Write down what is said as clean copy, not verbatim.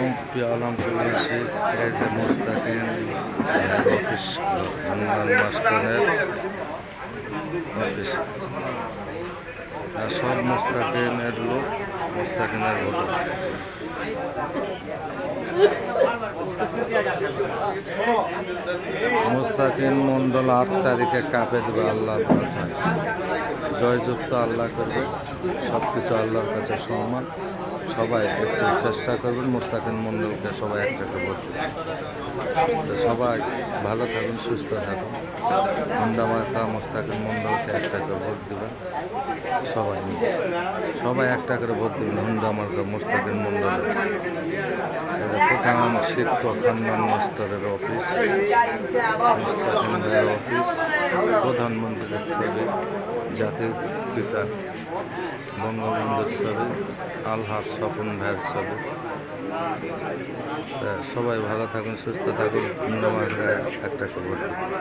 আলাইকুম প্রিয় আলহামদুলিল্লাহ এই যে মুস্তাকিম অফিস হনুমান মাস্টারের অফিস সব মুস্তাকিমের লোক মুস্তাকিমের ভোটার মুস্তাকিম মন্ডল 8 তারিখে কাপে দেবে আল্লাহ বাছাই জয়যুক্ত আল্লাহ করবে সব কিছু আল্লাহর কাছে সম্মান সবাই একটু চেষ্টা করবেন মুস্তাকিম মন্ডলকে সবাই একটা ভোট তো সবাই ভালো থাকুন সুস্থ থাকুন হুন্ডা মার্কা মুস্তাকিম মন্ডলকে একটা করে ভোট দেবেন সবাই একটা করে ভোট দেবেন হুন্ডা মার্কা মুস্তাকিম মন্ডলের প্রধান শিক্ষক খান্নান মাস্টারের অফিস মুস্তাকিমের অফিস প্রধানমন্ত্রীর ছবি জাতির পিতা বঙ্গবন্ধুর ছবি আলহাজ স্বপন ভাইয়ের ছবি সবাই ভালো থাকুন সুস্থ থাকুন হুন্ডা মার্কা একটা করে ভোট